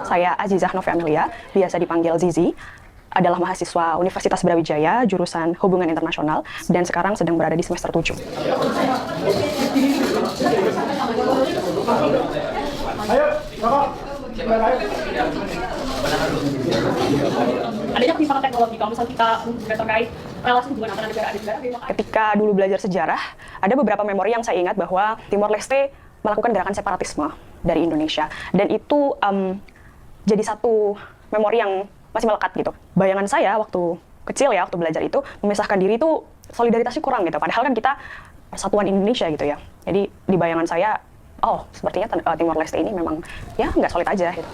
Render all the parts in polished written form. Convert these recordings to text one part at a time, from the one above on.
Saya Azizah Novi Amelia, biasa dipanggil Zizi, adalah mahasiswa Universitas Brawijaya, jurusan Hubungan Internasional, dan sekarang sedang berada di semester 7. Adanya perkembangan teknologi, kalau misalnya kita terkait relasi hubungan antara negara dan negara. Ketika dulu belajar sejarah, ada beberapa memori yang saya ingat bahwa Timor Leste melakukan gerakan separatisme dari Indonesia. Dan itu jadi satu memori yang masih melekat gitu. Bayangan saya waktu kecil ya, waktu belajar itu, memisahkan diri itu solidaritasnya kurang gitu. Padahal kan kita persatuan Indonesia gitu ya. Jadi di bayangan saya, oh sepertinya Timor Leste ini memang ya nggak solid aja gitu.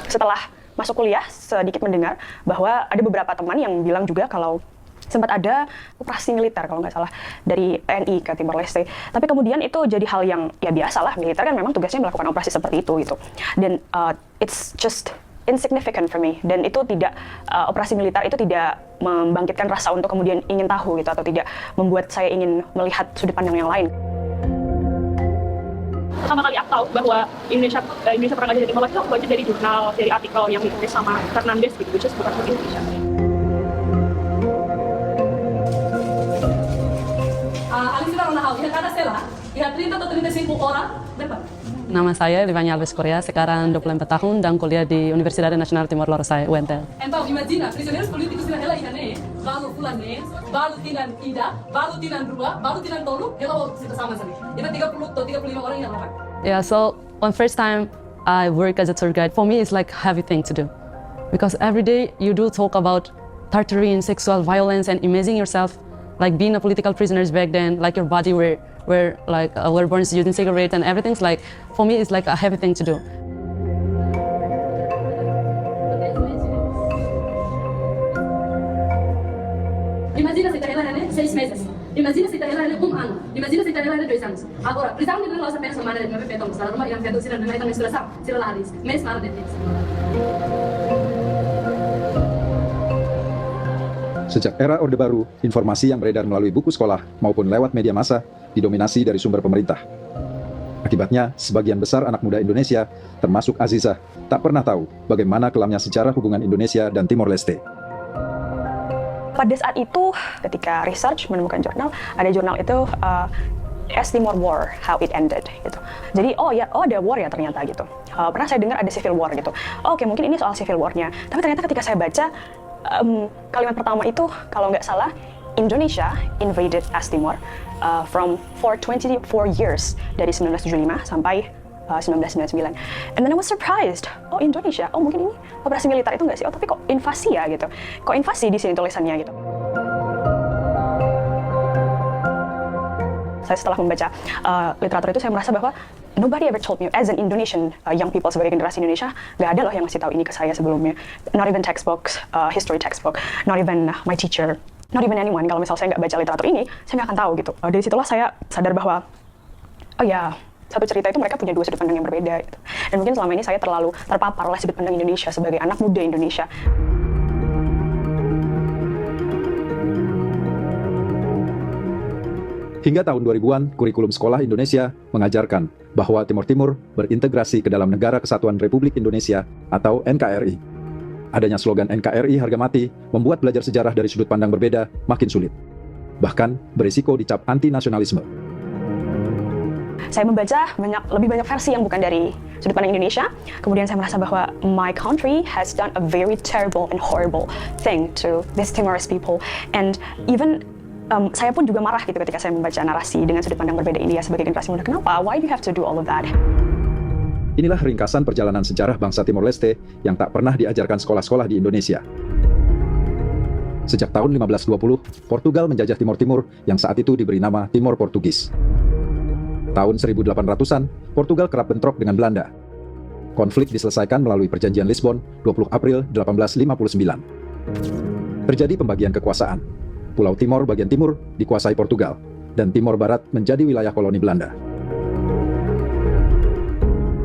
Setelah masuk kuliah, sedikit mendengar bahwa ada beberapa teman yang bilang juga kalau sempat ada operasi militer kalau nggak salah dari TNI ke Timor Leste. Tapi kemudian itu jadi hal yang ya biasalah, militer kan memang tugasnya melakukan operasi seperti itu gitu. Dan it's just insignificant for me. Dan itu tidak, operasi militer itu tidak membangkitkan rasa untuk kemudian ingin tahu gitu, atau tidak membuat saya ingin melihat sudut pandang yang lain. Pertama kali aku tahu bahwa Indonesia pernah ngajak Timor Leste, aku baca dari jurnal, dari artikel yang ditulis sama Fernandes gitu, which is bukan dari Indonesia. Nama saya Livania Alves Korea, sekarang 24 tahun dan kuliah di Universidade Nacional Timor-Leste, UNTL. Então, imagina, prisioneiros políticos na ela ihane, balu fulanês, balu tinan ida, balu tinan rua, balu tinan tolu, ela sama sabi. Itu 30 atau 35 orang yang lapan. Yeah, so on first time I work as a tour guide, for me it's like a heavy thing to do. Because every day you do talk about torturing, sexual violence, and imagine yourself like being a political prisoners back then, like your body were burns using cigarettes and everything's like, for me it's like a heavy thing to do. Imagina se ela é 6 meses. Imagina se ela é 1 ano. Imagina se ela é 2 anos. Agora, prisão de nós apenas uma maneira de me pegar, sabe? Uma yang fetu sila na ita menstruação, sila laris. Mes mara de fix. Sejak era Orde Baru, informasi yang beredar melalui buku sekolah maupun lewat media massa didominasi dari sumber pemerintah. Akibatnya, sebagian besar anak muda Indonesia, termasuk Azizah, tak pernah tahu bagaimana kelamnya sejarah hubungan Indonesia dan Timor Leste. Pada saat itu, ketika research menemukan jurnal, ada jurnal itu As Timor War, How It Ended gitu. Jadi ada war ya ternyata gitu. Pernah saya dengar ada civil war gitu. Oke, mungkin ini soal civil war-nya. Tapi ternyata ketika saya baca kalimat pertama itu, kalau nggak salah, Indonesia invaded As Timor for 24 years dari 1975 sampai 1999. And then I was surprised. Oh, Indonesia. Oh, mungkin ini operasi militer itu nggak sih? Oh, tapi kok invasi ya gitu. Kok invasi di sini tulisannya gitu. Saya setelah membaca literatur itu, saya merasa bahwa nobody ever told me, as an Indonesian, young people sebagai generasi Indonesia, nggak ada loh yang ngasih tahu ini ke saya sebelumnya. Not even textbooks, history textbook, not even my teacher, not even anyone. Kalau misal saya nggak baca literatur ini, saya nggak akan tahu gitu. Dari situlah saya sadar bahwa, oh ya, satu cerita itu mereka punya dua sudut pandang yang berbeda gitu. Dan mungkin selama ini saya terlalu terpapar oleh sudut pandang Indonesia sebagai anak muda Indonesia. Hingga tahun 2000-an, kurikulum sekolah Indonesia mengajarkan bahwa Timor Timur berintegrasi ke dalam Negara Kesatuan Republik Indonesia atau NKRI. Adanya slogan NKRI harga mati membuat belajar sejarah dari sudut pandang berbeda makin sulit. Bahkan berisiko dicap anti-nasionalisme. Saya membaca lebih banyak versi yang bukan dari sudut pandang Indonesia. Kemudian saya merasa bahwa my country has done a very terrible and horrible thing to these Timorese people. And even saya pun juga marah gitu ketika saya membaca narasi dengan sudut pandang berbeda India sebagai generasi muda. Kenapa? Why do you have to do all of that? Inilah ringkasan perjalanan sejarah bangsa Timor Leste yang tak pernah diajarkan sekolah-sekolah di Indonesia. Sejak tahun 1520, Portugal menjajah Timor Timur yang saat itu diberi nama Timor Portugis. Tahun 1800-an, Portugal kerap bentrok dengan Belanda. Konflik diselesaikan melalui Perjanjian Lisbon 20 April 1859. Terjadi pembagian kekuasaan. Pulau Timor bagian timur dikuasai Portugal, dan Timor Barat menjadi wilayah koloni Belanda.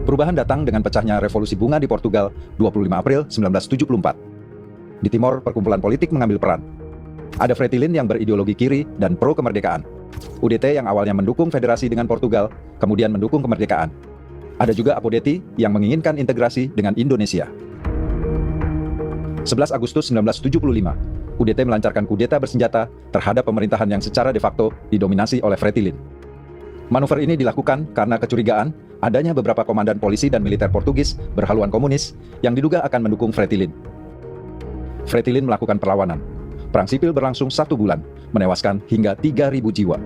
Perubahan datang dengan pecahnya revolusi bunga di Portugal 25 April 1974. Di Timor, perkumpulan politik mengambil peran. Ada Fretilin yang berideologi kiri dan pro kemerdekaan. UDT yang awalnya mendukung federasi dengan Portugal, kemudian mendukung kemerdekaan. Ada juga Apodeti yang menginginkan integrasi dengan Indonesia. 11 Agustus 1975, UDT melancarkan kudeta bersenjata terhadap pemerintahan yang secara de facto didominasi oleh Fretilin. Manuver ini dilakukan karena kecurigaan adanya beberapa komandan polisi dan militer Portugis berhaluan komunis yang diduga akan mendukung Fretilin. Fretilin melakukan perlawanan. Perang sipil berlangsung 1 bulan, menewaskan hingga 3.000 jiwa.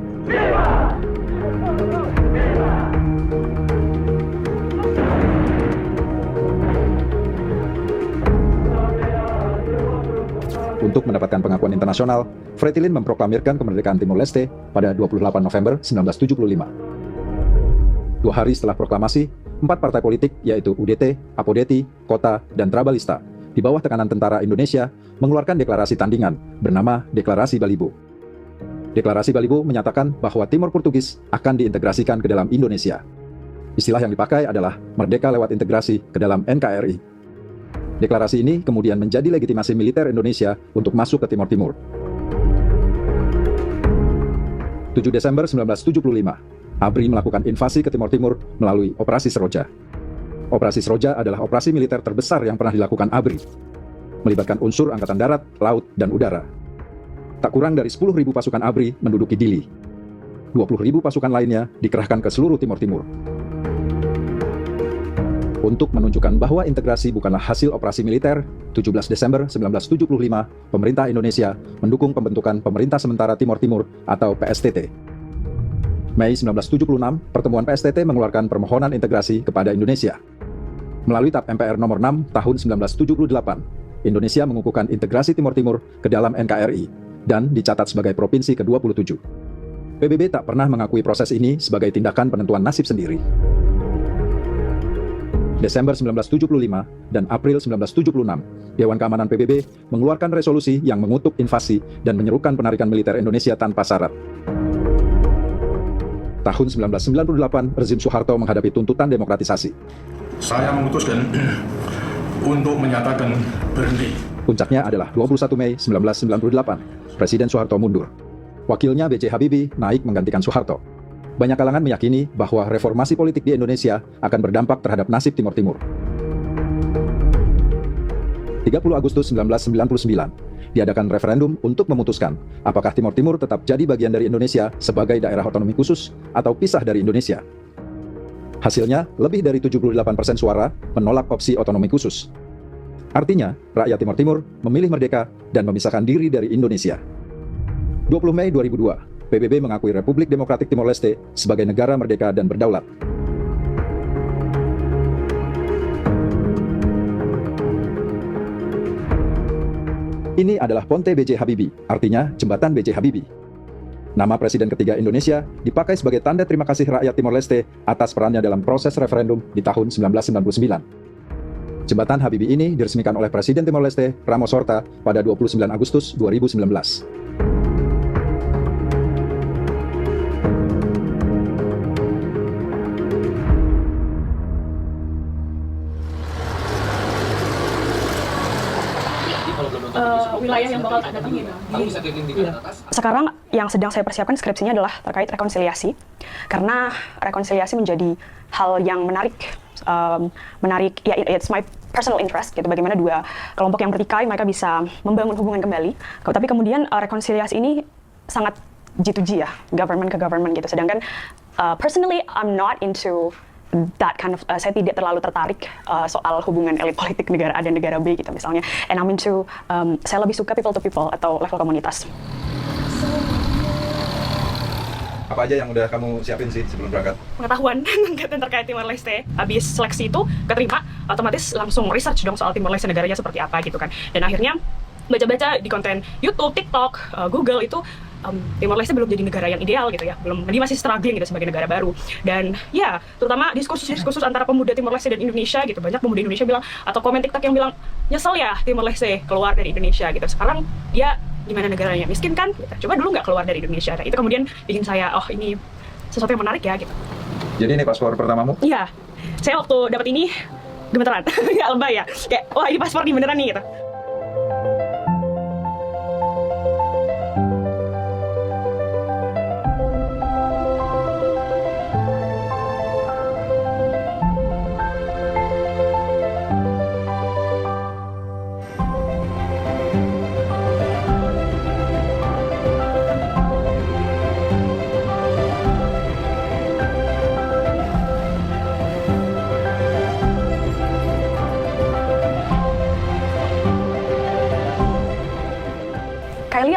Untuk mendapatkan pengakuan internasional, Fretilin memproklamirkan kemerdekaan Timor Leste pada 28 November 1975. 2 hari setelah proklamasi, 4 partai politik yaitu UDT, Apodeti, Kota, dan Trabalista di bawah tekanan tentara Indonesia mengeluarkan deklarasi tandingan bernama Deklarasi Balibo. Deklarasi Balibo menyatakan bahwa Timor Portugis akan diintegrasikan ke dalam Indonesia. Istilah yang dipakai adalah merdeka lewat integrasi ke dalam NKRI. Deklarasi ini kemudian menjadi legitimasi militer Indonesia untuk masuk ke Timor Timur. 7 Desember 1975, ABRI melakukan invasi ke Timor Timur melalui Operasi Seroja. Operasi Seroja adalah operasi militer terbesar yang pernah dilakukan ABRI, melibatkan unsur Angkatan Darat, Laut, dan Udara. Tak kurang dari 10.000 pasukan ABRI menduduki Dili. 20.000 pasukan lainnya dikerahkan ke seluruh Timor Timur. Untuk menunjukkan bahwa integrasi bukanlah hasil operasi militer, 17 Desember 1975, pemerintah Indonesia mendukung pembentukan Pemerintah Sementara Timor Timur atau PSTT. Mei 1976, pertemuan PSTT mengeluarkan permohonan integrasi kepada Indonesia. Melalui TAP MPR nomor 6 tahun 1978, Indonesia mengukuhkan integrasi Timor Timur ke dalam NKRI dan dicatat sebagai provinsi ke-27. PBB tak pernah mengakui proses ini sebagai tindakan penentuan nasib sendiri. Desember 1975 dan April 1976, Dewan Keamanan PBB mengeluarkan resolusi yang mengutuk invasi dan menyerukan penarikan militer Indonesia tanpa syarat. Tahun 1998, rezim Soeharto menghadapi tuntutan demokratisasi. Saya memutuskan untuk menyatakan berhenti. Puncaknya adalah 21 Mei 1998, Presiden Soeharto mundur. Wakilnya B.J. Habibie naik menggantikan Soeharto. Banyak kalangan meyakini bahwa reformasi politik di Indonesia akan berdampak terhadap nasib Timor Timur. 30 Agustus 1999, diadakan referendum untuk memutuskan apakah Timor Timur tetap jadi bagian dari Indonesia sebagai daerah otonomi khusus atau pisah dari Indonesia. Hasilnya, lebih dari 78% suara menolak opsi otonomi khusus. Artinya, rakyat Timor Timur memilih merdeka dan memisahkan diri dari Indonesia. 20 Mei 2002, PBB mengakui Republik Demokratik Timor Leste sebagai negara merdeka dan berdaulat. Ini adalah Ponte B.J. Habibie, artinya Jembatan B.J. Habibie. Nama Presiden ketiga Indonesia dipakai sebagai tanda terima kasih rakyat Timor Leste atas perannya dalam proses referendum di tahun 1999. Jembatan Habibie ini diresmikan oleh Presiden Timor Leste, Ramos Horta, pada 29 Agustus 2019. Wilayah yang bakal ada di Sekarang yang sedang saya persiapkan skripsinya adalah terkait rekonsiliasi, karena rekonsiliasi menjadi hal yang menarik, ya it's my personal interest gitu, bagaimana dua kelompok yang bertikai mereka bisa membangun hubungan kembali. Tapi kemudian rekonsiliasi ini sangat G2G ya, government ke government gitu. Sedangkan personally I'm not into that kind of, saya tidak terlalu tertarik soal hubungan elit politik negara A dan negara B gitu misalnya. And I'm into, saya lebih suka people to people atau level komunitas. Apa aja yang udah kamu siapin sih sebelum berangkat? Pengetahuan terkait Timor Leste. Habis seleksi itu keterima, otomatis langsung research dong soal Timor Leste negaranya seperti apa gitu kan. Dan akhirnya baca-baca di konten YouTube, TikTok, Google itu Timor Leste belum jadi negara yang ideal gitu ya, dia masih struggling gitu sebagai negara baru. Dan ya, terutama diskursus antara pemuda Timor Leste dan Indonesia gitu, banyak pemuda Indonesia bilang, atau komen TikTok yang bilang, nyesel ya Timor Leste keluar dari Indonesia gitu. Sekarang ya gimana negaranya, miskin kan? Gitu. Coba dulu nggak keluar dari Indonesia. Nah, itu kemudian bikin saya, oh ini sesuatu yang menarik ya gitu. Jadi ini paspor pertamamu? Iya, saya waktu dapat ini gemeteran, ya lebay ya, kayak wah ini paspor nih beneran nih gitu.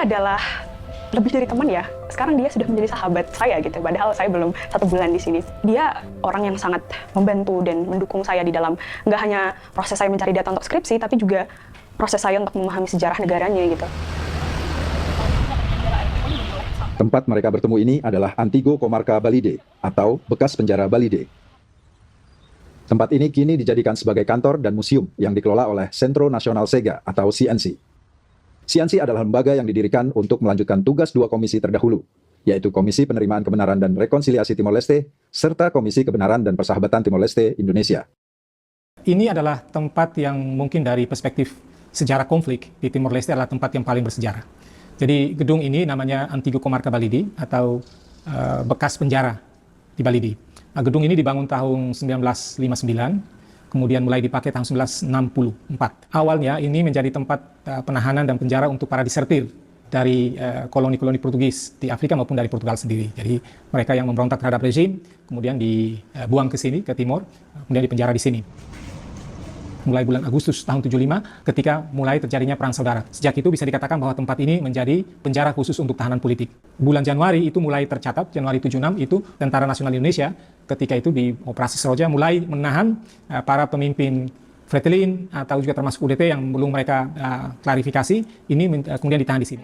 adalah lebih dari teman ya. Sekarang dia sudah menjadi sahabat saya gitu. Padahal saya belum 1 bulan di sini. Dia orang yang sangat membantu dan mendukung saya di dalam nggak hanya proses saya mencari data untuk skripsi, tapi juga proses saya untuk memahami sejarah negaranya gitu. Tempat mereka bertemu ini adalah Antigo Comarca Balide atau bekas penjara Balide. Tempat ini kini dijadikan sebagai kantor dan museum yang dikelola oleh Centro Nacional Sega atau CNC. CNC adalah lembaga yang didirikan untuk melanjutkan tugas 2 komisi terdahulu, yaitu Komisi Penerimaan Kebenaran dan Rekonsiliasi Timor Leste, serta Komisi Kebenaran dan Persahabatan Timor Leste Indonesia. Ini adalah tempat yang mungkin dari perspektif sejarah konflik di Timor Leste adalah tempat yang paling bersejarah. Jadi gedung ini namanya Antigo Comarca Balide atau bekas penjara di Balide. Nah, gedung ini dibangun tahun 1959. Kemudian mulai dipakai tahun 1964. Awalnya ini menjadi tempat penahanan dan penjara untuk para disertir dari koloni-koloni Portugis di Afrika maupun dari Portugal sendiri. Jadi mereka yang memberontak terhadap rezim, kemudian dibuang ke sini, ke timur, kemudian dipenjara di sini. Mulai bulan Agustus tahun 75 ketika mulai terjadinya perang saudara. Sejak itu bisa dikatakan bahwa tempat ini menjadi penjara khusus untuk tahanan politik. Bulan Januari itu mulai tercatat, Januari 76 itu Tentara Nasional Indonesia ketika itu di Operasi Seroja mulai menahan para pemimpin Fretilin atau juga termasuk UDT yang belum mereka klarifikasi, ini kemudian ditahan di sini.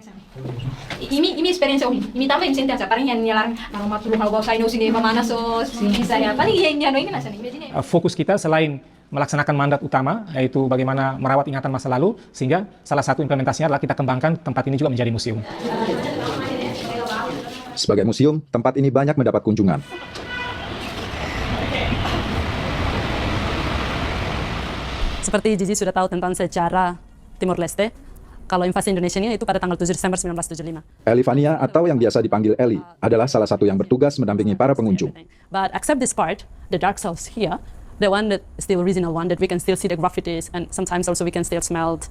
Ini experiência horrível. Ini também sentença para yang nyalar nama tuh hal bau saya sini mana so saya paling yang nyano ini nasa nih. Fokus kita selain melaksanakan mandat utama, yaitu bagaimana merawat ingatan masa lalu, sehingga salah satu implementasinya adalah kita kembangkan tempat ini juga menjadi museum. Sebagai museum, tempat ini banyak mendapat kunjungan. Seperti Gigi sudah tahu tentang sejarah Timor Leste, kalau invasi Indonesia itu pada tanggal 7 Desember 1975. Elifania atau yang biasa dipanggil Eli adalah salah satu yang bertugas mendampingi para pengunjung. But except this part, the dark cells here, the one that is the original one that we can still see the graffitis and sometimes also we can still smell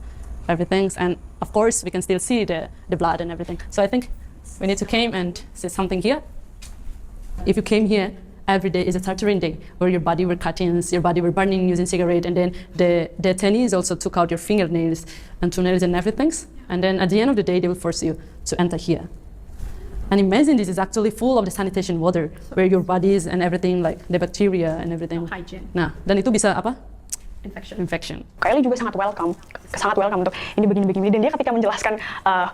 everything, and of course we can still see the blood and everything. So I think we need to came and see something here. If you came here, every day is a torturing day where your body were cuttings, your body were burning using cigarette, and then the detainees also took out your fingernails and toenails and everything, and then at the end of the day they will force you to enter here. And imagine this is actually full of the sanitation water where your bodies and everything like the bacteria and everything. Hygiene. Nah, dan itu bisa apa? Infection. Kylie juga sangat welcome untuk ini begini. Dan dia ketika menjelaskan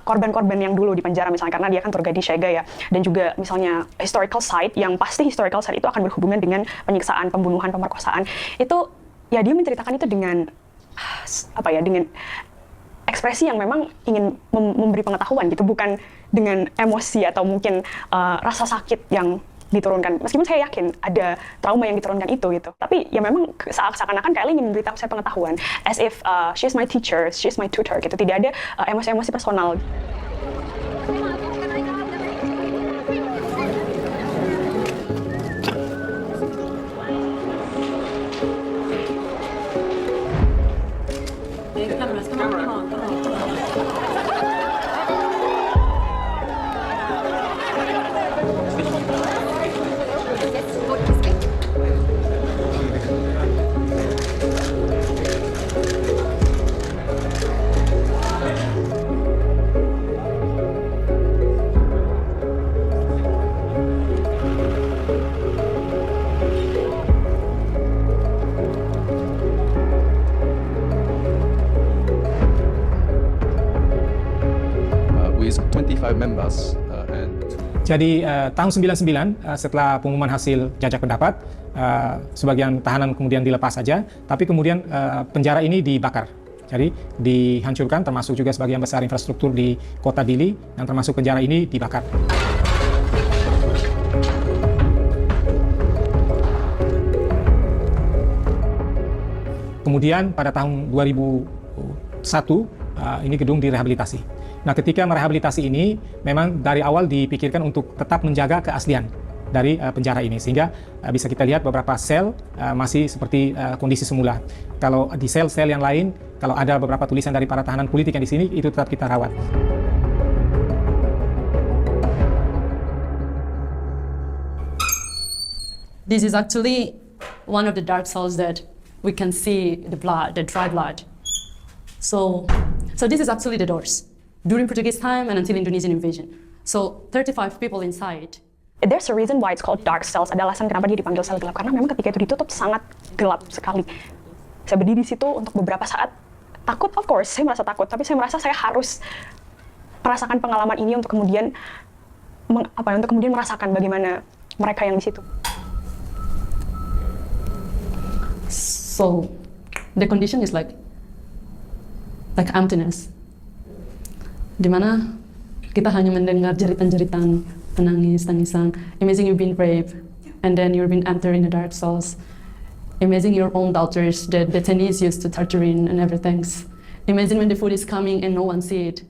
korban-korban yang dulu di penjara misalnya, karena dia kan Turgadi Shega ya, dan juga misalnya historical site yang pasti historical site itu akan berhubungan dengan penyiksaan, pembunuhan, pemerkosaan. Itu ya dia menceritakan itu dengan dengan ekspresi yang memang ingin memberi pengetahuan gitu, bukan dengan emosi atau mungkin rasa sakit yang diturunkan. Meskipun saya yakin ada trauma yang diturunkan itu gitu. Tapi ya memang seakan-akan Kylie ingin memberitahu saya pengetahuan. As if she is my teacher, she is my tutor gitu. Tidak ada emosi-emosi personal. With 25 members and Jadi tahun 99 setelah pengumuman hasil jajak pendapat, sebagian tahanan kemudian dilepas saja, tapi kemudian penjara ini dibakar. Jadi dihancurkan, termasuk juga sebagian besar infrastruktur di kota Dili, yang termasuk penjara ini dibakar. Kemudian pada tahun 2001 ini gedung direhabilitasi. Nah, ketika merehabilitasi ini memang dari awal dipikirkan untuk tetap menjaga keaslian dari penjara ini, sehingga bisa kita lihat beberapa sel masih seperti kondisi semula. Kalau di sel-sel yang lain, kalau ada beberapa tulisan dari para tahanan politik yang di sini, itu tetap kita rawat. This is actually one of the dark cells that we can see the blood, the dry blood. So this is actually the doors. during Portuguese time and until Indonesian invasion. So 35 people inside. There's a reason why it's called dark cells. Ada alasan kenapa dia dipanggil sel gelap, karena memang ketika itu ditutup sangat gelap sekali. Saya berdiri di situ untuk beberapa saat, takut, of course, saya merasa takut, tapi saya merasa saya harus merasakan pengalaman ini untuk kemudian merasakan bagaimana mereka yang di situ. So the condition is like emptiness, dimana kita hanya mendengar jeritan-jeritan, tangisan. Imagine you've been raped, and then you've been entered in the dark cells. Imagine your own daughters that the Chinese used to torturing and everything. Imagine when the food is coming and no one see it.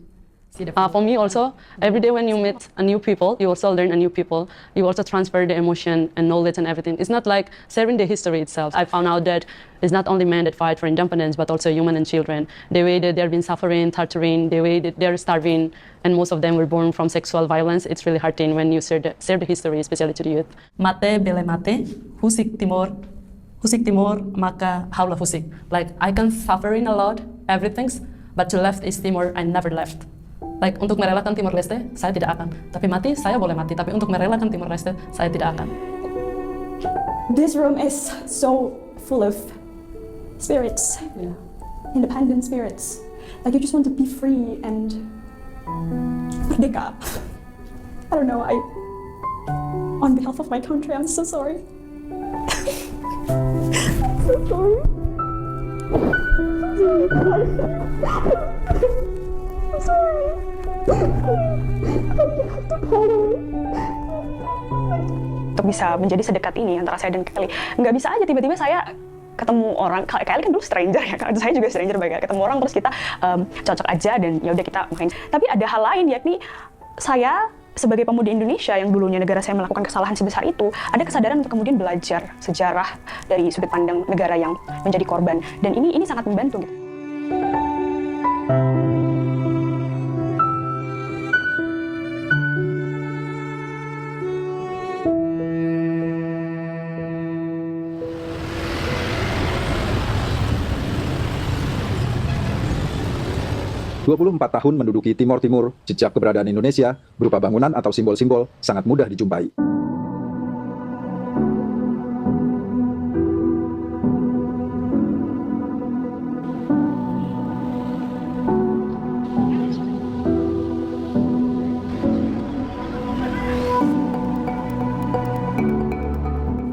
For me also, every day when you meet a new people, you also learn a new people. You also transfer the emotion and knowledge and everything. It's not like sharing the history itself. I found out that it's not only men that fight for independence, but also women and children. The way that they've been suffering, torturing, the way that they're starving, and most of them were born from sexual violence. It's really heartening when you share the history, especially to the youth. Mate bele mate, husik timur, maka haula husik. Like, I can suffering a lot, everything, but to left is Timor, I never left. Like, untuk merelakan Timor Leste, saya tidak akan. Tapi mati, saya boleh mati. Tapi untuk merelakan Timor Leste, saya tidak akan. This room is so full of spirits, independent spirits. Like, you just want to be free and merdeka. I don't know, on behalf of my country, I'm so sorry. So sorry. I'm sorry. Untuk bisa menjadi sedekat ini antara saya dan Kelly, nggak bisa aja tiba-tiba saya ketemu orang. Kelly kan dulu stranger ya, kan saya juga stranger bagi ketemu orang terus kita cocok aja dan ya udah kita main. Tapi ada hal lain, yakni saya sebagai pemuda Indonesia yang dulunya negara saya melakukan kesalahan sebesar itu, ada kesadaran untuk kemudian belajar sejarah dari sudut pandang negara yang menjadi korban, dan ini sangat membantu gitu. 24 tahun menduduki Timor Timur, jejak keberadaan Indonesia berupa bangunan atau simbol-simbol sangat mudah dijumpai.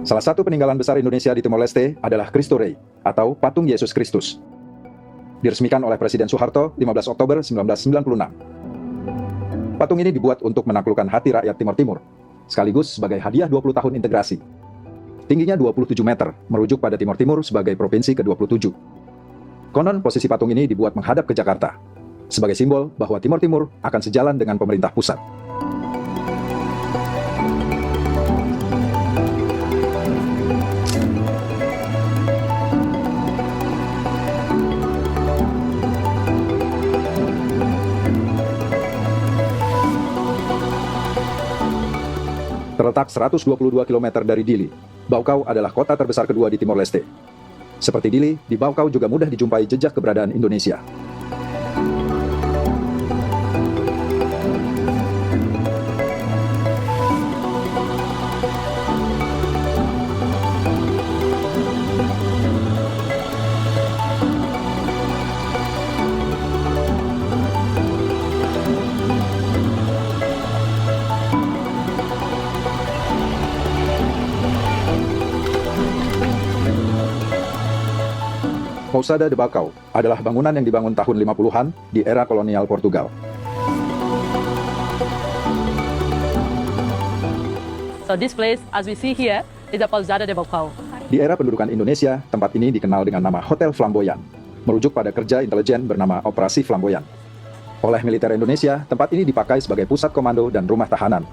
Salah satu peninggalan besar Indonesia di Timor Leste adalah Cristo Rei, atau patung Yesus Kristus. Diresmikan oleh Presiden Soeharto 15 Oktober 1996. Patung ini dibuat untuk menaklukkan hati rakyat Timor Timur, sekaligus sebagai hadiah 20 tahun integrasi. Tingginya 27 meter, merujuk pada Timor Timur sebagai provinsi ke-27. Konon posisi patung ini dibuat menghadap ke Jakarta, sebagai simbol bahwa Timor Timur akan sejalan dengan pemerintah pusat. Terletak 122 km dari Dili, Baukau adalah kota terbesar kedua di Timor Leste. Seperti Dili, di Baukau juga mudah dijumpai jejak keberadaan Indonesia. Pousada de Bacau adalah bangunan yang dibangun tahun 50-an di era kolonial Portugal. So this place, as we see here, is the Pousada de Bacau. Di era pendudukan Indonesia, tempat ini dikenal dengan nama Hotel Flamboyan, merujuk pada kerja intelijen bernama Operasi Flamboyan. Oleh militer Indonesia, tempat ini dipakai sebagai pusat komando dan rumah tahanan.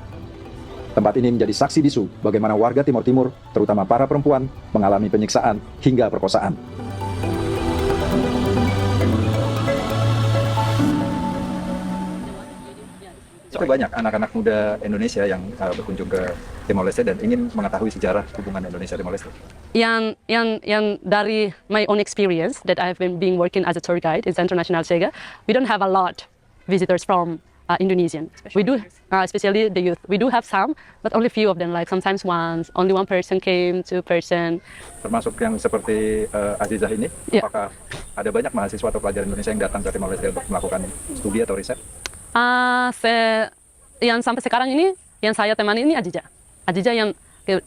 Tempat ini menjadi saksi bisu bagaimana warga Timor Timur, terutama para perempuan, mengalami penyiksaan hingga perkosaan. Banyak anak-anak muda Indonesia yang berkunjung ke Timor Leste dan ingin mengetahui sejarah hubungan Indonesia Timor Leste. Yang dari my own experience that I've been working as a tour guide is International Sega. We don't have a lot visitors from Indonesian. We do, especially the youth. We do have some, but only few of them. Like sometimes only one person came, 2 person. Termasuk yang seperti Azizah ini, Ya. apakah ada banyak mahasiswa atau pelajar Indonesia yang datang ke Timor Leste untuk melakukan studi atau riset? Yang sampai sekarang ini, yang saya temani ini Azizah. Azizah yang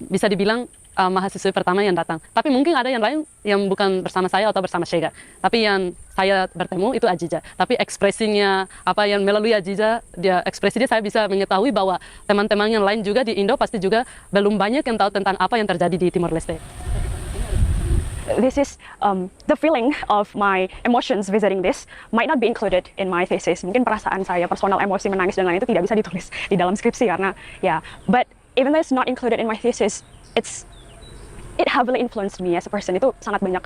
bisa dibilang mahasiswa pertama yang datang. Tapi mungkin ada yang lain yang bukan bersama saya atau bersama Shega. Tapi yang saya bertemu itu Azizah. Tapi ekspresinya, apa yang melalui Azizah, ekspresinya saya bisa mengetahui bahwa teman-teman yang lain juga di Indo pasti juga belum banyak yang tahu tentang apa yang terjadi di Timor Leste. This is the feeling of my emotions visiting this might not be included in my thesis. Mungkin perasaan saya, personal emosi, menangis dan lain itu tidak bisa ditulis di dalam skripsi karena but even though it's not included in my thesis, it heavily influenced me as a person. Itu sangat banyak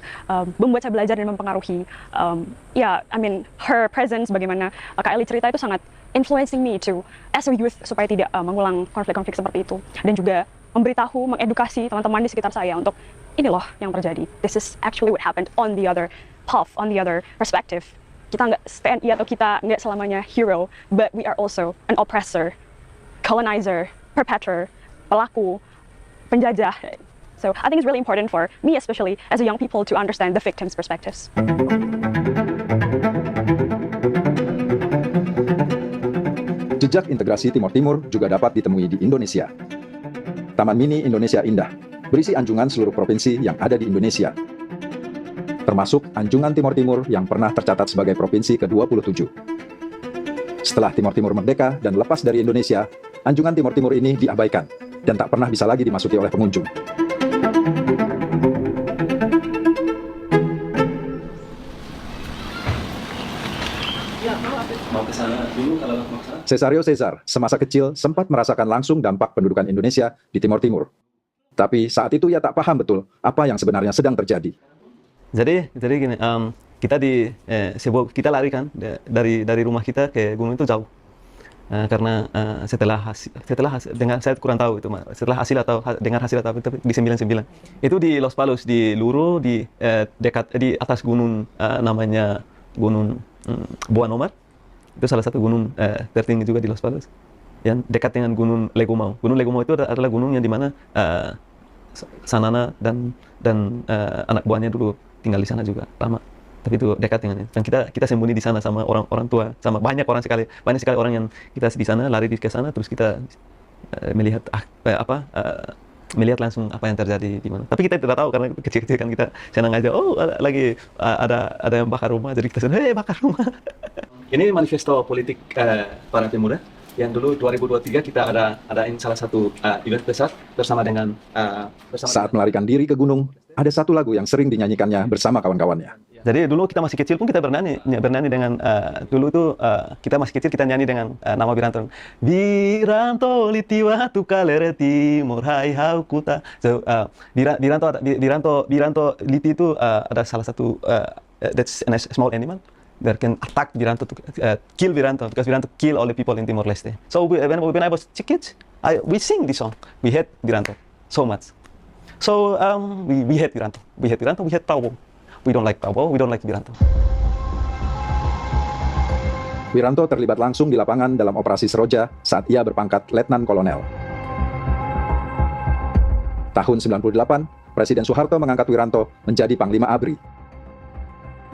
membuat saya belajar dan mempengaruhi. I mean, her presence, bagaimana Kak Eli cerita itu sangat influencing me to as a youth supaya tidak mengulang konflik-konflik seperti itu. Dan juga memberitahu, mengedukasi teman-teman di sekitar saya untuk ini loh yang terjadi. This is actually what happened on the other path, on the other perspective. Kita nggak PNI atau kita nggak selamanya hero, but we are also an oppressor, colonizer, perpetrator, pelaku, penjajah. So I think it's really important for me, especially as a young people, to understand the victims' perspectives. Jejak integrasi Timor Timur juga dapat ditemui di Indonesia. Taman Mini Indonesia Indah berisi anjungan seluruh provinsi yang ada di Indonesia, termasuk anjungan Timor Timur yang pernah tercatat sebagai provinsi ke-27. Setelah Timor Timur merdeka dan lepas dari Indonesia, anjungan Timor Timur ini diabaikan dan tak pernah bisa lagi dimasuki oleh pengunjung. Cesario Cesar semasa kecil sempat merasakan langsung dampak pendudukan Indonesia di Timor Timur. Tapi saat itu ia tak paham betul apa yang sebenarnya sedang terjadi. Jadi gini, kita lari kan dari rumah kita ke gunung itu jauh. Karena setelah dengan saya kurang tahu itu setelah hasil atau dengar hasil atau itu di 99 itu di Los Palos di Luro di dekat di atas gunung namanya Gunung Boa Nomar. Itu salah satu gunung tertinggi juga di Los Palos yang dekat dengan Gunung Legomau. Gunung Legomau itu adalah gunung yang dimana Sanana dan anak buahnya dulu tinggal di sana juga lama. Tapi itu dekat dengan dan kita sembunyi di sana sama orang tua, sama banyak sekali orang yang kita di sana lari ke sana terus kita melihat melihat langsung apa yang terjadi di mana. Tapi kita tidak tahu karena kecil-kecil kan kita senang aja. Oh lagi ada yang bakar rumah jadi kita senang bakar rumah. Ini manifesto politik para pemuda yang dulu 2023 kita adain salah satu event besar bersama dengan saat melarikan diri ke gunung, ada satu lagu yang sering dinyanyikannya bersama kawan-kawannya. Jadi dulu kita masih kecil pun kita bernyanyi dengan dulu tuh kita masih kecil kita nyanyi dengan nama Wiranto. Wiranto litiwa tu kalereti murhai haukuta. So Wiranto liti itu ada salah satu that's a small animal that can attack Wiranto to kill Wiranto because Wiranto kill all the people in Timor Leste. So when I was kids, we sing this song. We hate Wiranto so much. So we hate Wiranto. We hate Wiranto. We hate Prabowo. We don't like Prabowo. We don't like Wiranto. Wiranto terlibat langsung di lapangan dalam operasi Seroja saat ia berpangkat Letnan Kolonel. Tahun 98, Presiden Soeharto mengangkat Wiranto menjadi Panglima ABRI.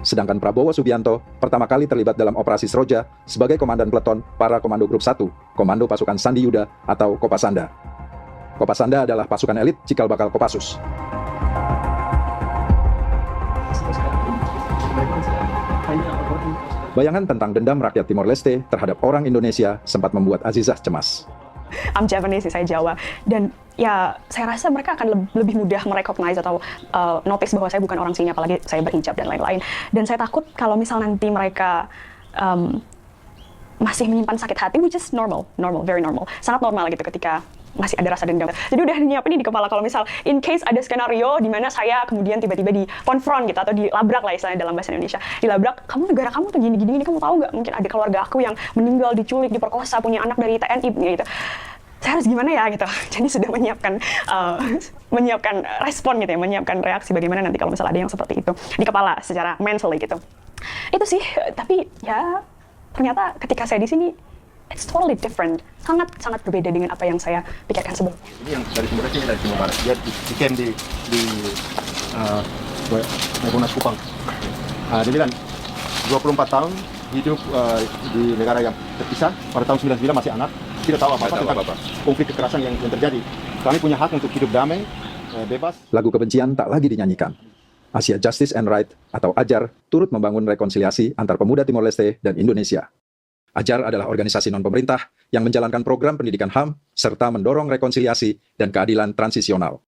Sedangkan Prabowo Subianto pertama kali terlibat dalam operasi Seroja sebagai Komandan Peleton para Komando Grup 1, Komando Pasukan Sandi Yuda atau Kopasanda. Kopasanda adalah pasukan elit cikal bakal Kopassus. Bayangan tentang dendam rakyat Timor Leste terhadap orang Indonesia sempat membuat Azizah cemas. I'm Javanese, saya Jawa, dan ya saya rasa mereka akan lebih mudah merecognize atau notice bahwa saya bukan orang sini, apalagi saya berhijab dan lain-lain. Dan saya takut kalau misal nanti mereka masih menyimpan sakit hati, which is normal, very normal, sangat normal gitu ketika masih ada rasa dendam. Jadi udah nyiapin di kepala kalau misal in case ada skenario di mana saya kemudian tiba-tiba dikonfront gitu atau dilabrak lah istilahnya dalam bahasa Indonesia. Dilabrak, kamu negara kamu tuh gini-gini, kamu tahu nggak? Mungkin ada keluarga aku yang meninggal, diculik, diperkosa, punya anak dari TNI gitu. Saya harus gimana ya gitu. Jadi sudah menyiapkan respon gitu ya, menyiapkan reaksi bagaimana nanti kalau misal ada yang seperti itu di kepala secara mentally gitu. Itu sih, tapi ya ternyata ketika saya di sini, it's totally different. Sangat berbeda dengan apa yang saya pikirkan sebelumnya. Ini yang dari Timor Leste, ini dari Timor Barat. Dia di camp di Monas Kupang. Dia bilang 24 tahun hidup di negara yang terpisah. Pada tahun 99 masih anak. Tidak tahu apa-apa tentang konflik kekerasan yang terjadi. Kami punya hak untuk hidup damai, bebas. Lagu kebencian tak lagi dinyanyikan. Asia Justice and Right atau AJAR turut membangun rekonsiliasi antar pemuda Timor Leste dan Indonesia. AJAR adalah organisasi non-pemerintah yang menjalankan program pendidikan HAM serta mendorong rekonsiliasi dan keadilan transisional.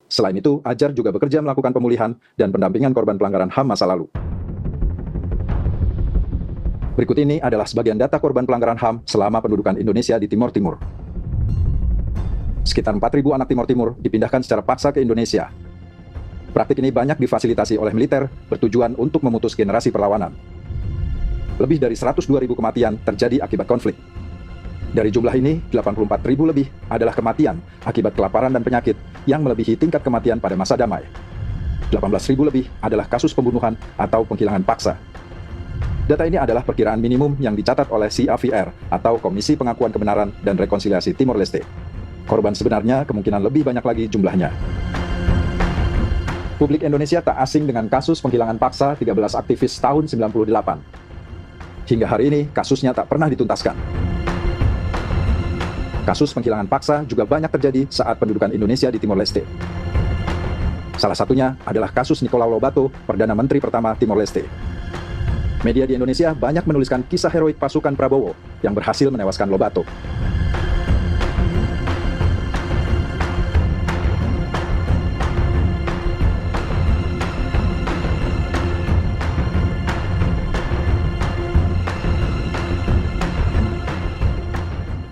Selain itu, AJAR juga bekerja melakukan pemulihan dan pendampingan korban pelanggaran HAM masa lalu. Berikut ini adalah sebagian data korban pelanggaran HAM selama pendudukan Indonesia di Timor Timur. Sekitar 4.000 anak Timor Timur dipindahkan secara paksa ke Indonesia. Praktik ini banyak difasilitasi oleh militer bertujuan untuk memutus generasi perlawanan. Lebih dari 102.000 kematian terjadi akibat konflik. Dari jumlah ini, 84.000 lebih adalah kematian akibat kelaparan dan penyakit yang melebihi tingkat kematian pada masa damai. 18.000 lebih adalah kasus pembunuhan atau penghilangan paksa. Data ini adalah perkiraan minimum yang dicatat oleh CAVR atau Komisi Pengakuan Kebenaran dan Rekonsiliasi Timor Leste. Korban sebenarnya kemungkinan lebih banyak lagi jumlahnya. Publik Indonesia tak asing dengan kasus penghilangan paksa 13 aktivis tahun 98. Hingga hari ini, kasusnya tak pernah dituntaskan. Kasus penghilangan paksa juga banyak terjadi saat pendudukan Indonesia di Timor Leste. Salah satunya adalah kasus Nicolau Lobato, Perdana Menteri pertama Timor Leste. Media di Indonesia banyak menuliskan kisah heroik pasukan Prabowo yang berhasil menewaskan Lobato.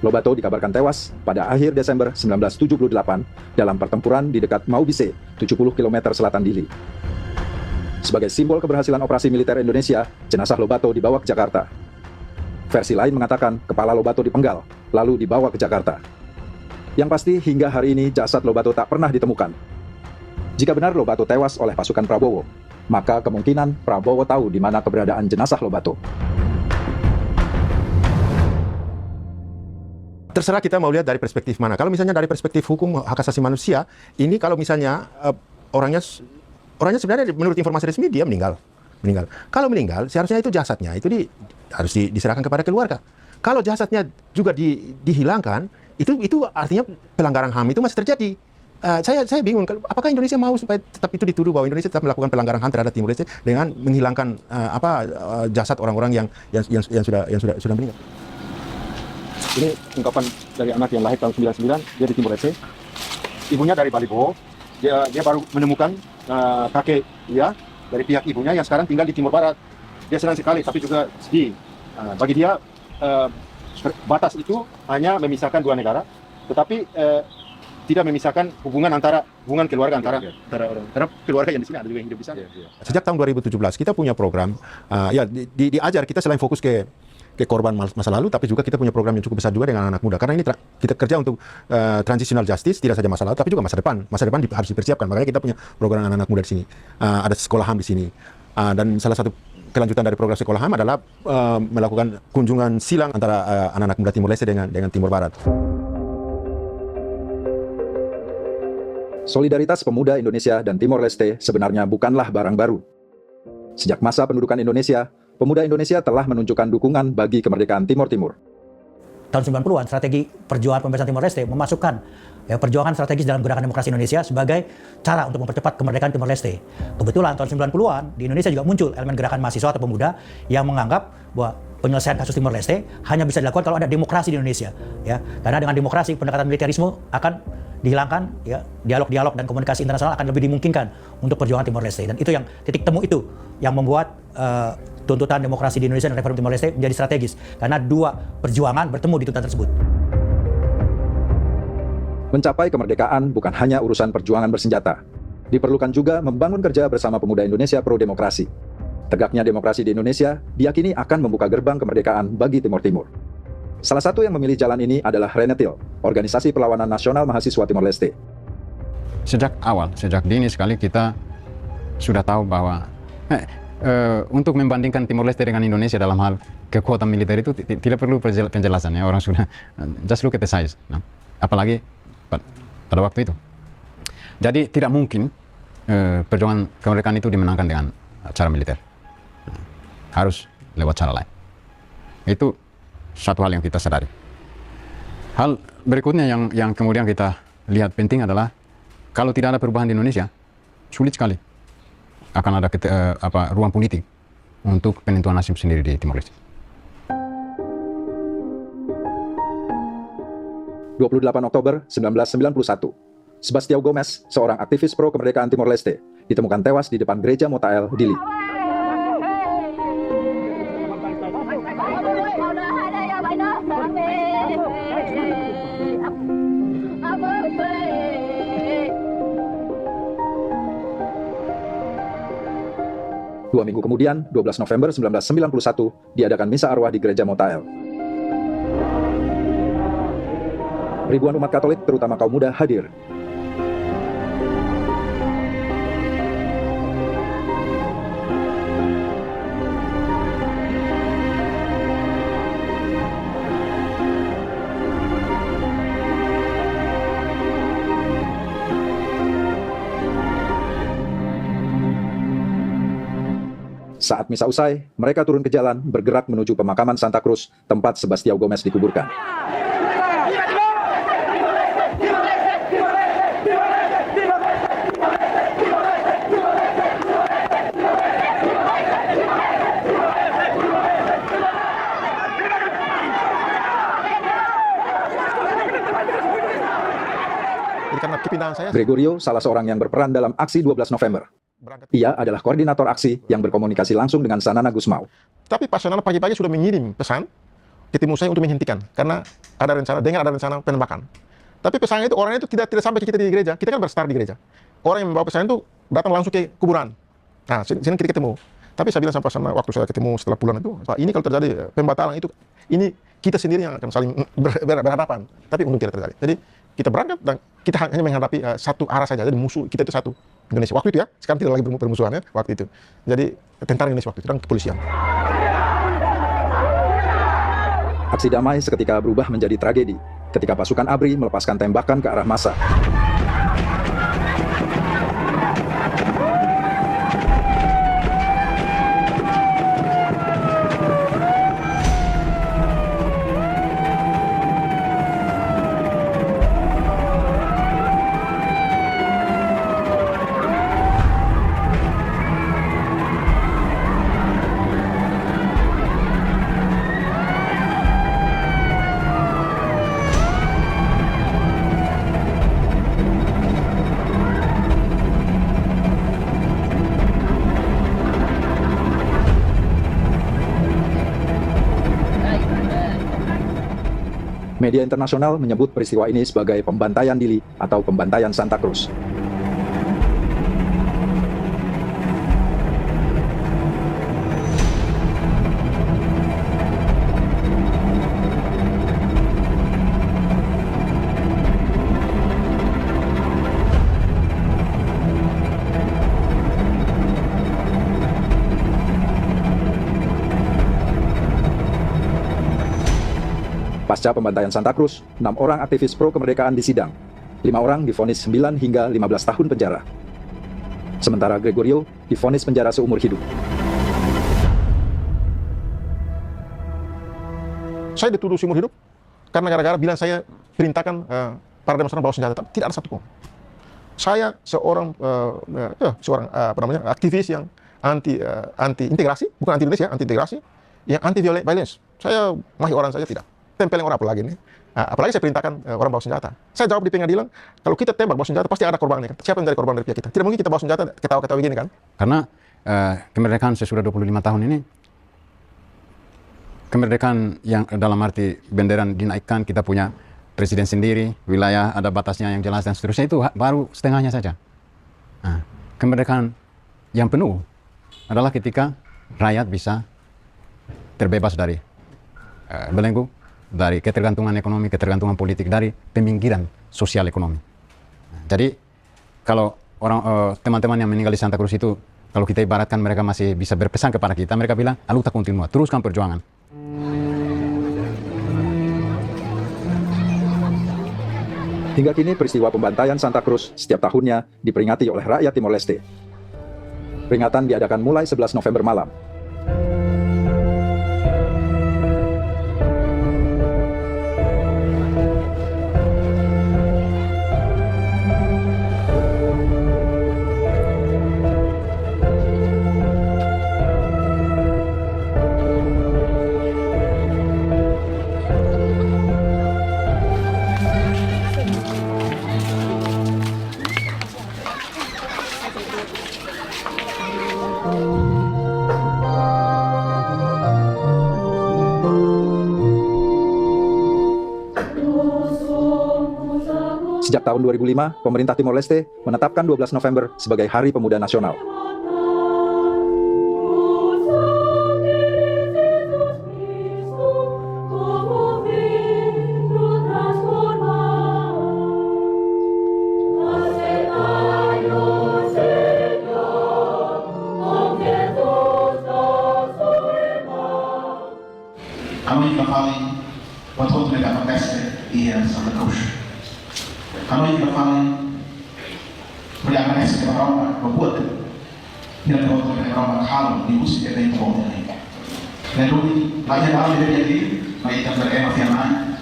Lobato dikabarkan tewas pada akhir Desember 1978 dalam pertempuran di dekat Maubise, 70 km selatan Dili. Sebagai simbol keberhasilan operasi militer Indonesia, jenazah Lobato dibawa ke Jakarta. Versi lain mengatakan kepala Lobato dipenggal, lalu dibawa ke Jakarta. Yang pasti hingga hari ini jasad Lobato tak pernah ditemukan. Jika benar Lobato tewas oleh pasukan Prabowo, maka kemungkinan Prabowo tahu di mana keberadaan jenazah Lobato. Terserah kita mau lihat dari perspektif mana. Kalau misalnya dari perspektif hukum hak asasi manusia, ini kalau misalnya orangnya sebenarnya menurut informasi resmi dia meninggal. Kalau meninggal, seharusnya itu jasadnya itu harus diserahkan kepada keluarga. Kalau jasadnya juga dihilangkan, itu artinya pelanggaran HAM itu masih terjadi. Saya bingung, apakah Indonesia mau supaya tetap itu dituduh bahwa Indonesia tetap melakukan pelanggaran HAM terhadap Timor Leste dengan menghilangkan jasad orang-orang yang sudah meninggal. Ini ungkapan dari anak yang lahir tahun 99, dia di Timor Leste. Ibunya dari Balibo, dia baru menemukan kakek dia dari pihak ibunya yang sekarang tinggal di Timor Barat. Dia senang sekali, tapi juga sedih. Bagi dia, batas itu hanya memisahkan dua negara, tetapi tidak memisahkan hubungan keluarga antara orang. Karena keluarga yang di sini ada juga yang hidup di sana. Sejak tahun 2017 kita punya program, di AJAR kita selain fokus ke korban masa lalu, tapi juga kita punya program yang cukup besar juga dengan anak muda. Karena ini kita kerja untuk transitional justice, tidak saja masa lalu, tapi juga masa depan. Masa depan harus dipersiapkan. Makanya kita punya program anak-anak muda di sini. Ada sekolah HAM di sini. Dan salah satu kelanjutan dari program sekolah HAM adalah melakukan kunjungan silang antara anak-anak muda Timor Leste dengan Timor Barat. Solidaritas pemuda Indonesia dan Timor Leste sebenarnya bukanlah barang baru. Sejak masa pendudukan Indonesia, pemuda Indonesia telah menunjukkan dukungan bagi kemerdekaan Timor Timur. Tahun 90-an, strategi perjuangan pembebasan Timor Leste memasukkan perjuangan strategis dalam gerakan demokrasi Indonesia sebagai cara untuk mempercepat kemerdekaan Timor Leste. Kebetulan tahun 90-an di Indonesia juga muncul elemen gerakan mahasiswa atau pemuda yang menganggap bahwa penyelesaian kasus Timor Leste hanya bisa dilakukan kalau ada demokrasi di Indonesia. Karena dengan demokrasi pendekatan militerisme akan dihilangkan, dialog dan komunikasi internasional akan lebih dimungkinkan untuk perjuangan Timor Leste. Dan itu yang titik temu itu yang membuat tuntutan demokrasi di Indonesia dan reform Timor Leste menjadi strategis karena dua perjuangan bertemu di tuntutan tersebut. Mencapai kemerdekaan bukan hanya urusan perjuangan bersenjata. Diperlukan juga membangun kerja bersama pemuda Indonesia pro demokrasi. Tegaknya demokrasi di Indonesia diyakini akan membuka gerbang kemerdekaan bagi Timor Timur. Salah satu yang memilih jalan ini adalah Renetil, Organisasi Perlawanan Nasional Mahasiswa Timor Leste. Sejak dini sekali kita sudah tahu bahwa untuk membandingkan Timor Leste dengan Indonesia dalam hal kekuatan militer itu tidak perlu penjelasan ya, orang sudah just look at the size. Nah, apalagi pada waktu itu. Jadi tidak mungkin perjuangan kemerdekaan itu dimenangkan dengan cara militer. Harus lewat cara lain. Itu satu hal yang kita sadari. Hal berikutnya yang kemudian kita lihat penting adalah kalau tidak ada perubahan di Indonesia, sulit sekali akan ada ruang politik untuk penentuan nasib sendiri di Timor Leste. 28 Oktober 1991, Sebastião Gomes, seorang aktivis pro kemerdekaan Timor Leste, ditemukan tewas di depan gereja Motael, Dili. Dua minggu kemudian, 12 November 1991, diadakan misa arwah di gereja Motael. Ribuan umat Katolik, terutama kaum muda, hadir. Saat misa usai, mereka turun ke jalan bergerak menuju pemakaman Santa Cruz, tempat Sebastião Gomes dikuburkan. Gregorio salah seorang yang berperan dalam aksi 12 November. Ia adalah koordinator aksi yang berkomunikasi langsung dengan Sanana Gusmao. Tapi Pak Sanana pagi-pagi sudah mengirim pesan ke tim saya untuk menghentikan karena ada rencana penembakan. Tapi pesannya itu orangnya itu tidak sampai ke kita di gereja. Kita kan berstart di gereja. Orang yang membawa pesan itu datang langsung ke kuburan. Nah, sini kita ketemu. Tapi saya bilang sama Pak Sanana waktu saya ketemu setelah pulang itu, Pak, ini kalau terjadi pembatalan itu, ini kita sendiri yang akan saling berhadapan. Tapi untung tidak terjadi. Jadi kita berangkat dan kita hanya menghadapi satu arah saja. Jadi musuh kita itu satu, Indonesia. Waktu itu ya, sekarang tidak lagi bermusuhan ya, waktu itu. Jadi tentara Indonesia waktu itu dan kepolisian. Aksi damai seketika berubah menjadi tragedi ketika pasukan ABRI melepaskan tembakan ke arah massa. Media internasional menyebut peristiwa ini sebagai pembantaian Dili atau pembantaian Santa Cruz. Pasca pembantaian Santa Cruz, 6 orang aktivis pro kemerdekaan disidang. 5 orang divonis 9 hingga 15 tahun penjara. Sementara Gregorio divonis penjara seumur hidup. Saya dituduh seumur hidup karena gara-gara bilang saya perintahkan para demonstran bawa senjata. Tidak ada satupun. Saya seorang aktivis yang anti integrasi, bukan anti Indonesia, anti integrasi, yang anti violence. Saya mahi orang saja tidak. Tempelin orang apalagi nih. Apalagi saya perintahkan orang bawa senjata. Saya jawab di pengadilan, kalau kita tembak bawa senjata pasti ada korbannya. Siapa yang jadi korban dari pihak kita? Tidak mungkin kita bawa senjata ketawa-ketawa begini kan? Karena kemerdekaan sesudah 25 tahun ini, kemerdekaan yang dalam arti benderan dinaikkan, kita punya presiden sendiri, wilayah ada batasnya yang jelas dan seterusnya, itu baru setengahnya saja. Nah, kemerdekaan yang penuh adalah ketika rakyat bisa terbebas dari belenggu, dari ketergantungan ekonomi, ketergantungan politik, dari peminggiran sosial ekonomi. Jadi kalau teman-teman yang meninggal di Santa Cruz itu, kalau kita ibaratkan mereka masih bisa berpesan kepada kita, mereka bilang, "Luta continua, teruskan perjuangan." Hingga kini peristiwa pembantaian Santa Cruz setiap tahunnya diperingati oleh rakyat Timor Leste. Peringatan diadakan mulai 11 November malam. Sejak tahun 2005, pemerintah Timor Leste menetapkan 12 November sebagai Hari Pemuda Nasional. Kami kembali untuk negara Leste di Santa Cruz. Kami kembali beriakan Leste Roma membuat tidak terlalu Roma kalau di usia kita itu ini. Dan dulu lagi dalam jadi lagi kita berema firman.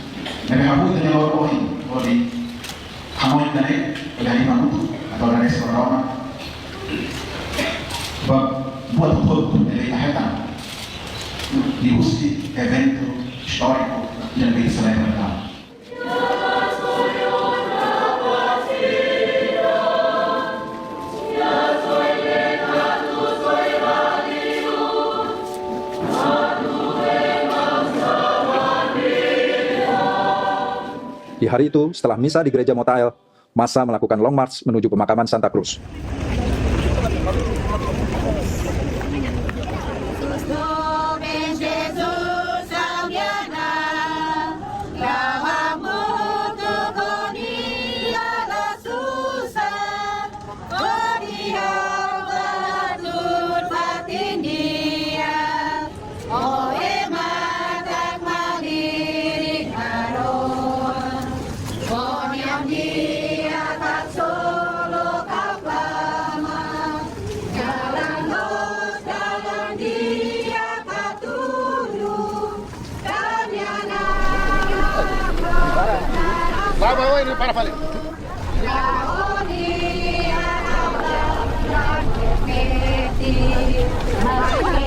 Nabi Habib dengan orang lain boleh kamu dari dari mana atau dari Leste Roma buat betul dari kehidupan di usia evento storico del Venezuela mercado. Di hari itu, setelah misa di gereja Motael, massa melakukan long march menuju pemakaman Santa Cruz. Para balik.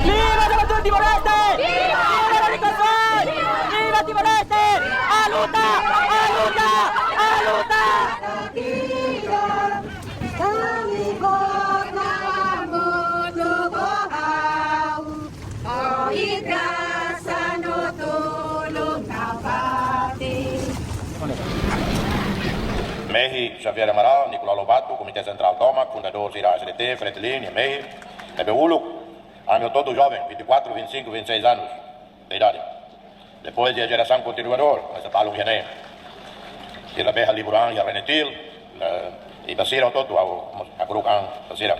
¡Viva Juventud Timor-Leste! ¡Viva la Unicación! ¡Viva Timor-Leste! ¡A luta! ¡A luta! ¡A luta! Mehi, Xavier Amaral, Nicolau Lobato, Comitê Central Tomac, fundador da SDT, Fretilin, Mehi, Nebeulo, amigo todo jovem, 24, 25, 26 anos de idade. Depois a geração continuador, mas falam que nem a Berra Liburan e a Renetil, e Basira todo, a Grucan, Basira.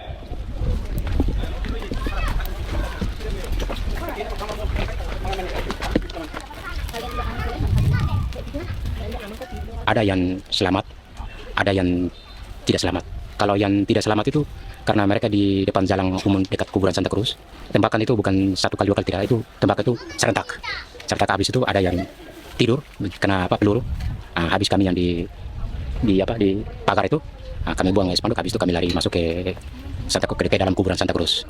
Ada yang selamat, ada yang tidak selamat. Kalau yang tidak selamat itu karena mereka di depan jalan umum dekat kuburan Santa Cruz. Tembakan itu bukan satu kali, dua kali, tidak. Itu tembakan itu serentak. Serentak habis itu ada yang tidur kena peluru. Habis kami yang di pagar itu, kami buang spanduk. Habis itu kami lari masuk ke dalam kuburan Santa Cruz.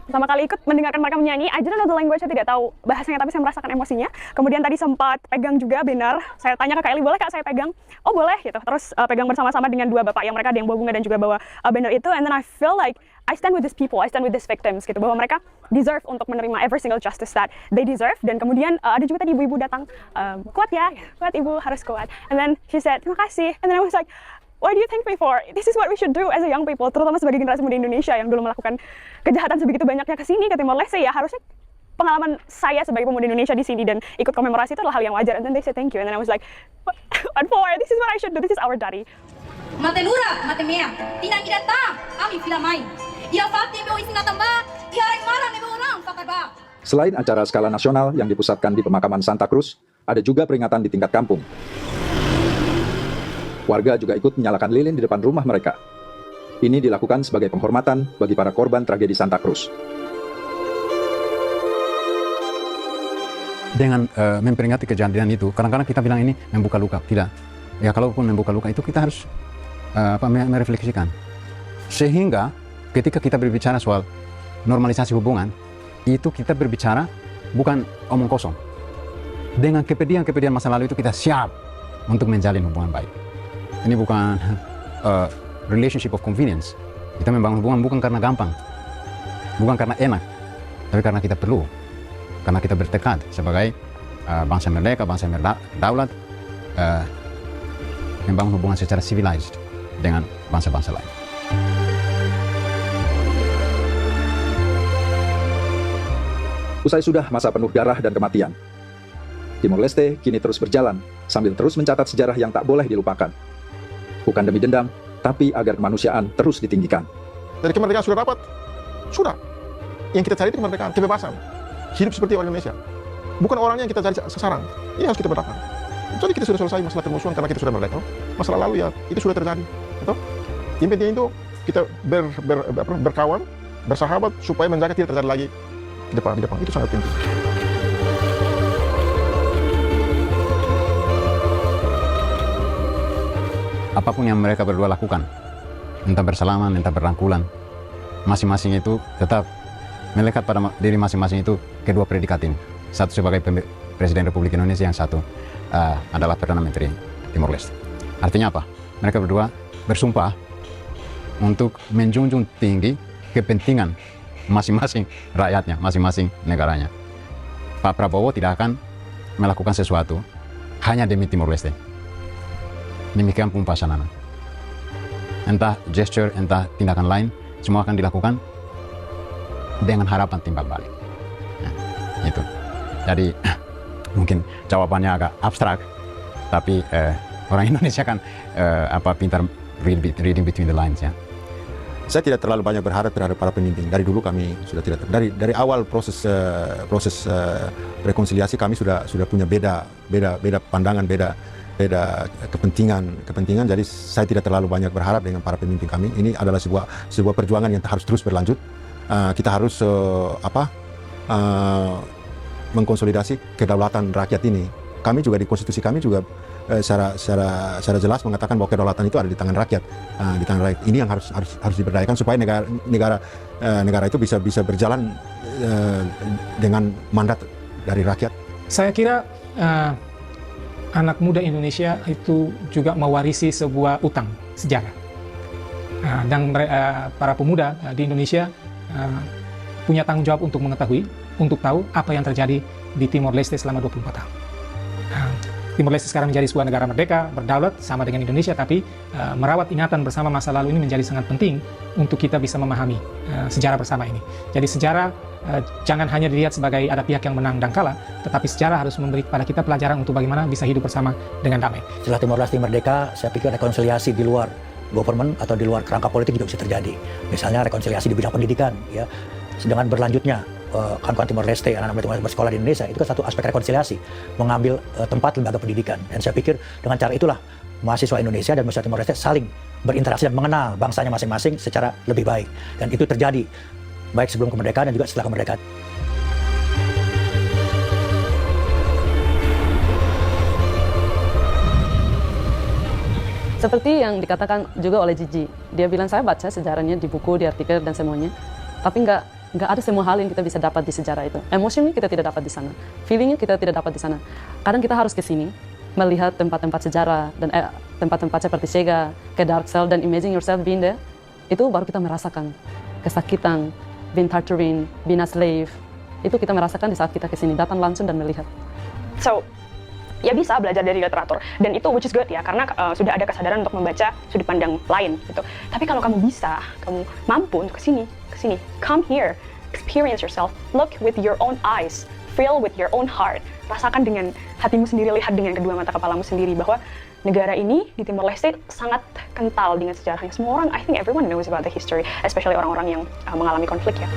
Pertama kali ikut mendengarkan mereka menyanyi, I don't know the language, saya tidak tahu bahasanya, tapi saya merasakan emosinya. Kemudian tadi sempat pegang juga banner, saya tanya ke Kak Eli, boleh Kak saya pegang? Oh boleh gitu, terus pegang bersama-sama dengan dua bapak yang mereka ada yang bawa bunga dan juga bawa banner itu, and then I feel like I stand with these people, I stand with these victims gitu, bahwa mereka deserve untuk menerima every single justice that they deserve. Dan kemudian ada juga tadi ibu-ibu datang, kuat ya, kuat ibu, harus kuat. And then she said, terima kasih, and then I was like, what do you thank me for? This is what we should do as a young people, terutama sebagai generasi muda Indonesia yang dulu melakukan kejahatan sebegitu banyaknya ke sini, ke Timor Leste, ya harusnya pengalaman saya sebagai pemuda Indonesia di sini dan ikut komemorasi itu adalah hal yang wajar. And then they said thank you, and then I was like, what for? This is what I should do, this is our duty. Matenura, matemea, tinangidata, ami filamay. Ia fati meu isinatamba, ia marang meu orang fakarba. Selain acara skala nasional yang dipusatkan di pemakaman Santa Cruz, ada juga peringatan di tingkat kampung. Warga juga ikut menyalakan lilin di depan rumah mereka. Ini dilakukan sebagai penghormatan bagi para korban tragedi Santa Cruz. Dengan memperingati kejadian itu, kadang-kadang kita bilang ini membuka luka. Tidak. Ya kalaupun membuka luka itu kita harus merefleksikan. Sehingga ketika kita berbicara soal normalisasi hubungan, itu kita berbicara bukan omong kosong. Dengan kepedihan-kepedihan masa lalu itu kita siap untuk menjalin hubungan baik. Ini bukan relationship of convenience. Kita membangun hubungan bukan karena gampang, bukan karena enak, tapi karena kita perlu. Karena kita bertekad sebagai bangsa merdeka, bangsa berdaulat, membangun hubungan secara civilized dengan bangsa-bangsa lain. Usai sudah masa penuh darah dan kematian, Timor Leste kini terus berjalan sambil terus mencatat sejarah yang tak boleh dilupakan. Bukan demi dendam, tapi agar kemanusiaan terus ditinggikan. Dari kemerdekaan sudah dapat, sudah. Yang kita cari itu kemerdekaan, kebebasan. Hidup seperti orang Indonesia. Bukan orangnya yang kita cari sekarang. Ini harus kita bedakan. Jadi kita sudah selesai masalah permusuhan karena kita sudah merdeka. Masalah lalu ya itu sudah terjadi. Yang penting itu kita berkawan, bersahabat supaya menjaga tidak terjadi lagi di depan. Itu sangat penting. Apapun yang mereka berdua lakukan, entah bersalaman, entah berangkulan, masing-masing itu tetap melekat pada diri masing-masing itu kedua predikat ini. Satu sebagai Presiden Republik Indonesia, yang satu adalah Perdana Menteri Timor Leste. Artinya apa? Mereka berdua bersumpah untuk menjunjung tinggi kepentingan masing-masing rakyatnya, masing-masing negaranya. Pak Prabowo tidak akan melakukan sesuatu hanya demi Timor Leste. Demikian pun Pak Sanana. Entah gesture, entah tindakan lain, semua akan dilakukan dengan harapan timbal balik. Nah, itu. Jadi mungkin jawabannya agak abstrak, tapi orang Indonesia kan pintar reading between the lines ya. Saya tidak terlalu banyak berharap terhadap para pemimpin. Dari dulu kami sudah tidak dari awal proses rekonsiliasi kami sudah punya beda pandangan, beda kepentingan. Jadi saya tidak terlalu banyak berharap dengan para pemimpin kami. Ini adalah sebuah perjuangan yang harus terus berlanjut. Kita harus mengkonsolidasi kedaulatan rakyat ini. Kami juga di konstitusi kami juga secara jelas mengatakan bahwa kedaulatan itu ada di tangan rakyat. Di tangan rakyat. Ini yang harus diberdayakan supaya negara itu bisa berjalan dengan mandat dari rakyat. Saya kira anak muda Indonesia itu juga mewarisi sebuah utang sejarah. Dan para pemuda di Indonesia punya tanggung jawab untuk mengetahui, untuk tahu apa yang terjadi di Timor Leste selama 24 tahun. Timor Leste sekarang menjadi sebuah negara merdeka, berdaulat, sama dengan Indonesia, tapi merawat ingatan bersama masa lalu ini menjadi sangat penting untuk kita bisa memahami sejarah bersama ini. Jadi sejarah jangan hanya dilihat sebagai ada pihak yang menang dan kalah, tetapi sejarah harus memberi kepada kita pelajaran untuk bagaimana bisa hidup bersama dengan damai. Setelah Timor Leste merdeka, saya pikir rekonsiliasi di luar government atau di luar kerangka politik juga bisa terjadi. Misalnya rekonsiliasi di bidang pendidikan, ya. Dengan berlanjutnya kawan-kawan Timor Leste, anak-anak Timor Leste bersekolah di Indonesia, itu kan satu aspek rekonsiliasi, mengambil tempat lembaga pendidikan. Dan saya pikir dengan cara itulah mahasiswa Indonesia dan mahasiswa Timor Leste saling berinteraksi dan mengenal bangsanya masing-masing secara lebih baik. Dan itu terjadi baik sebelum kemerdekaan dan juga setelah kemerdekaan. Seperti yang dikatakan juga oleh Gigi, dia bilang saya baca sejarahnya di buku, di artikel dan semuanya, tapi nggak ada semua hal yang kita bisa dapat di sejarah itu. Emosinya kita tidak dapat di sana, feelingnya kita tidak dapat di sana. Kadang kita harus ke sini melihat tempat-tempat sejarah dan tempat-tempat seperti Sega, ke Dark Cell dan Imagine Yourself being there, itu baru kita merasakan kesakitan, being tortured, being a slave. Itu kita merasakan di saat kita ke sini, datang langsung dan melihat. So, ya bisa belajar dari literatur, dan itu which is good ya, karena sudah ada kesadaran untuk membaca sudut pandang lain gitu. Tapi kalau kamu bisa, kamu mampu untuk kesini, come here, experience yourself, look with your own eyes, feel with your own heart, rasakan dengan hatimu sendiri, lihat dengan kedua mata kepalamu sendiri bahwa negara ini di Timor Leste sangat kental dengan sejarahnya. Semua orang, I think everyone knows about the history, especially orang-orang yang mengalami konflik ya.